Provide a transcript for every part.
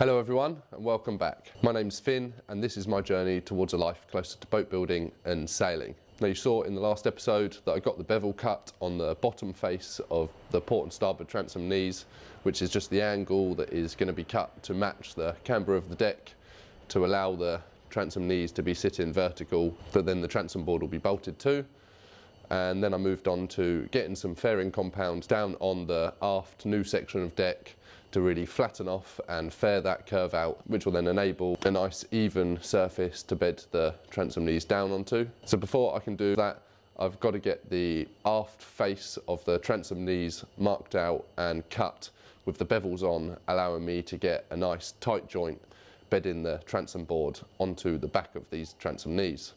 Hello everyone and welcome back. My name's Finn and this is my journey towards a life closer to boat building and sailing. Now you saw in the last episode that I got the bevel cut on the bottom face of the port and starboard transom knees, which is just the angle that is going to be cut to match the camber of the deck to allow the transom knees to be sitting vertical that then the transom board will be bolted to. And then I moved on to getting some fairing compound down on the aft new section of deck to really flatten off and fair that curve out, which will then enable a nice even surface to bed the transom knees down onto. So before I can do that, I've got to get the aft face of the transom knees marked out and cut with the bevels on, allowing me to get a nice tight joint bedding the transom board onto the back of these transom knees.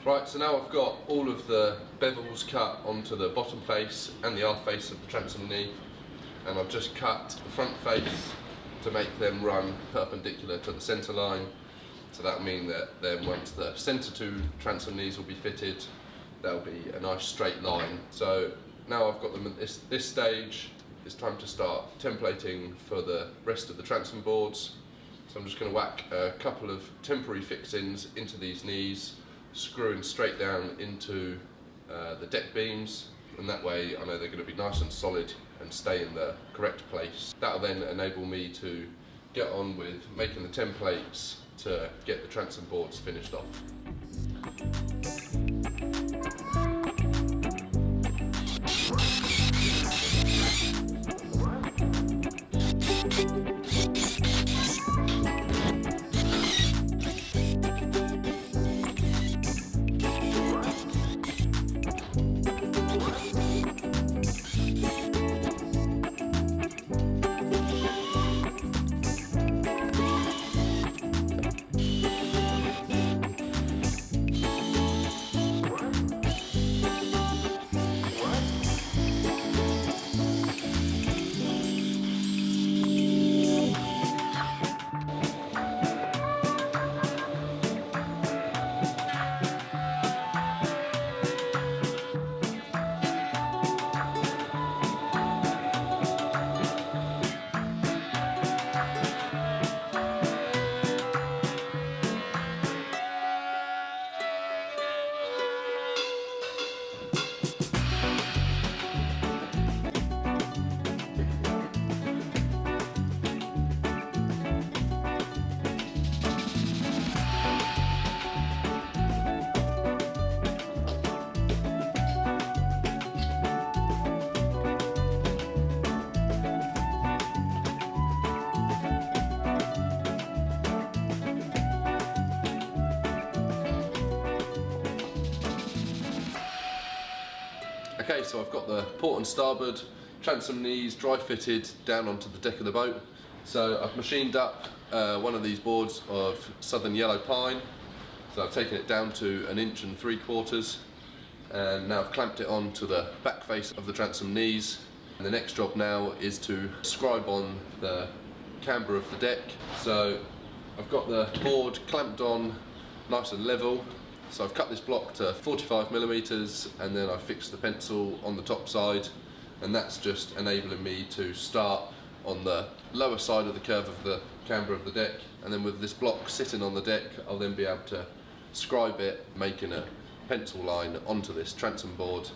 Right, so now I've got all of the bevels cut onto the bottom face and the aft face of the transom knee, and I've just cut the front face to make them run perpendicular to the centre line. So that'll mean that then once the centre two transom knees will be fitted, there'll be a nice straight line. So now I've got them at this stage, it's time to start templating for the rest of the transom boards. So I'm just going to whack a couple of temporary fixings into these knees, screwing straight down into the deck beams, and that way I know they're going to be nice and solid and stay in the correct place. That'll then enable me to get on with making the templates to get the transom boards finished off. Okay, so I've got the port and starboard transom knees dry fitted down onto the deck of the boat. So I've machined up one of these boards of southern yellow pine. So I've taken it down to 1 3/4 inches, and now I've clamped it onto the back face of the transom knees. And the next job now is to scribe on the camber of the deck. So I've got the board clamped on nice and level. So I've cut this block to 45mm, and then I fixed the pencil on the top side, and that's just enabling me to start on the lower side of the curve of the camber of the deck, and then with this block sitting on the deck I'll then be able to scribe it, making a pencil line onto this transom board.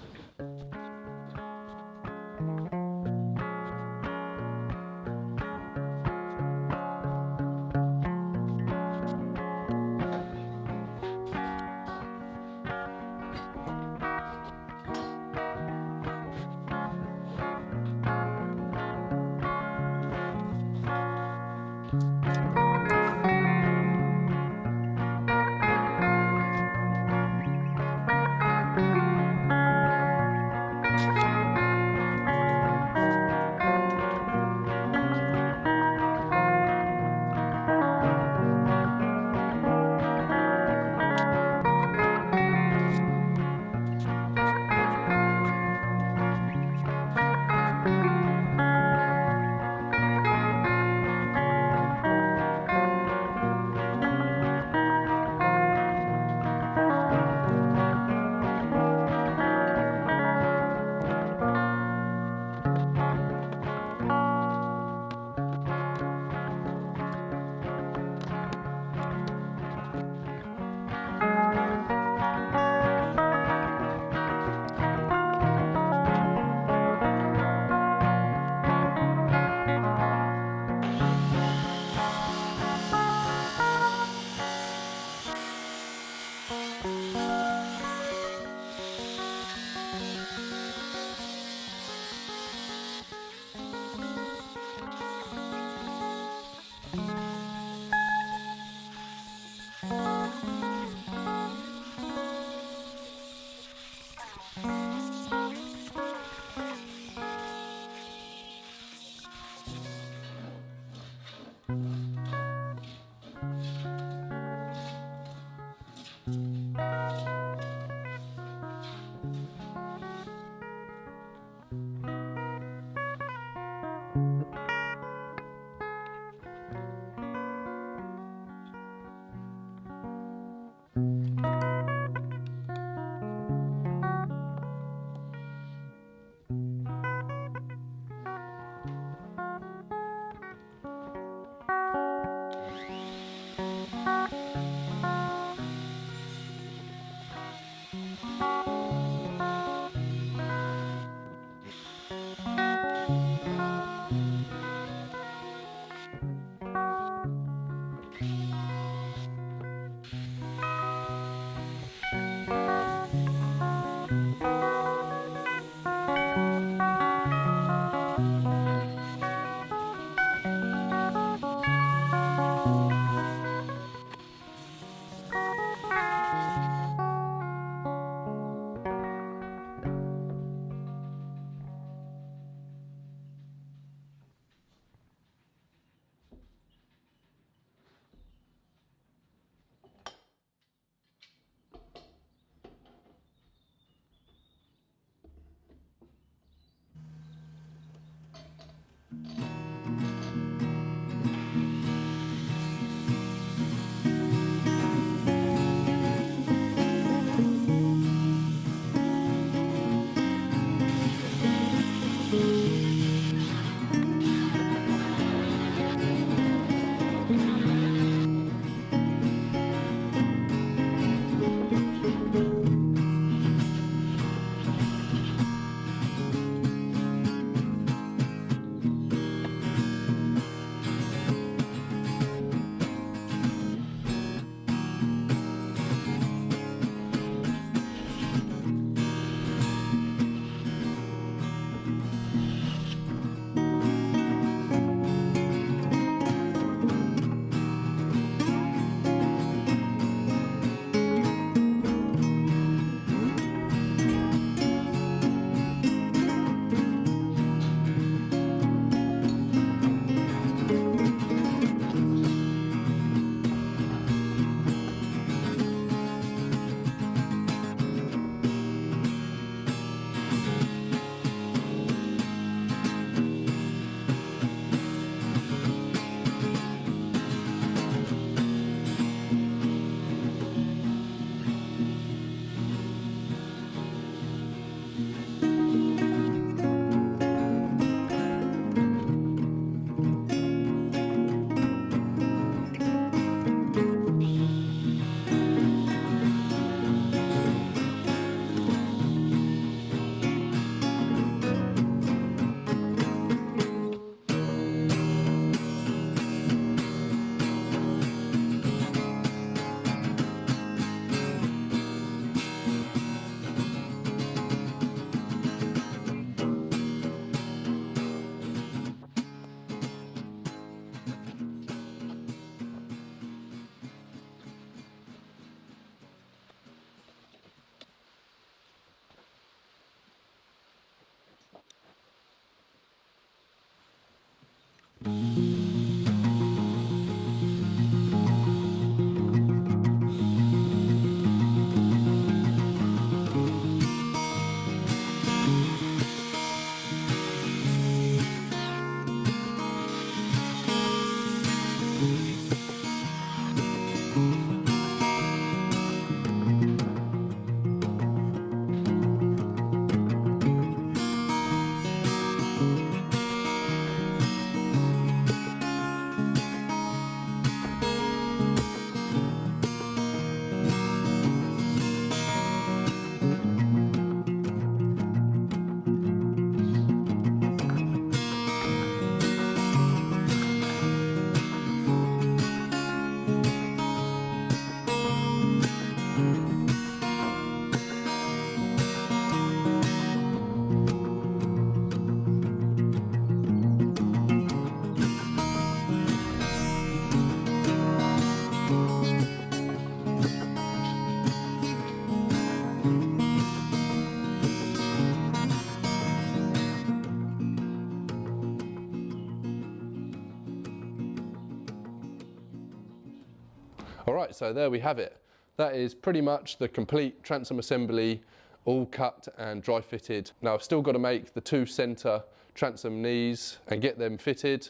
Alright, so there we have it. That is pretty much the complete transom assembly, all cut and dry fitted. Now I've still got to make the 2 centre transom knees and get them fitted,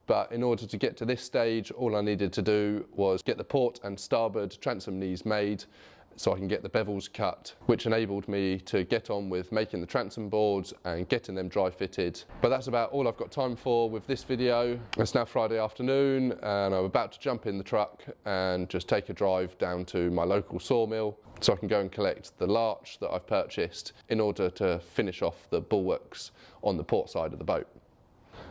but in order to get to this stage, all I needed to do was get the port and starboard transom knees made so I can get the bevels cut, which enabled me to get on with making the transom boards and getting them dry fitted. But that's about all I've got time for with this video. It's now Friday afternoon and I'm about to jump in the truck and just take a drive down to my local sawmill so I can go and collect the larch that I've purchased in order to finish off the bulwarks on the port side of the boat.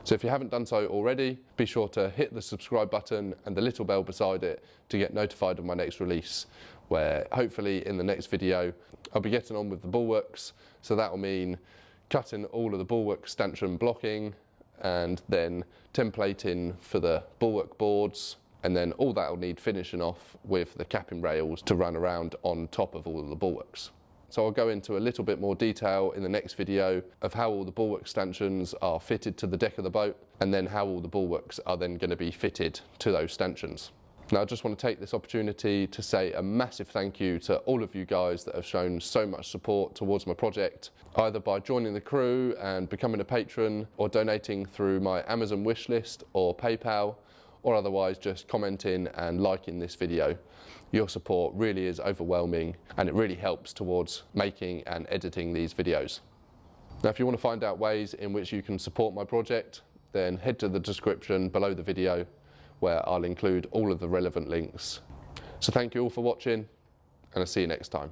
So if you haven't done so already, be sure to hit the subscribe button and the little bell beside it to get notified of my next release, where hopefully in the next video I'll be getting on with the bulwarks. So that will mean cutting all of the bulwark stanchion blocking and then templating for the bulwark boards, and then all that will need finishing off with the capping rails to run around on top of all of the bulwarks. So I'll go into a little bit more detail in the next video of how all the bulwark stanchions are fitted to the deck of the boat, and then how all the bulwarks are then going to be fitted to those stanchions. Now I just want to take this opportunity to say a massive thank you to all of you guys that have shown so much support towards my project, either by joining the crew and becoming a patron, or donating through my Amazon wishlist or PayPal, or otherwise just commenting and liking this video. Your support really is overwhelming and it really helps towards making and editing these videos. Now if you want to find out ways in which you can support my project, then head to the description below the video where I'll include all of the relevant links. So thank you all for watching and I'll see you next time.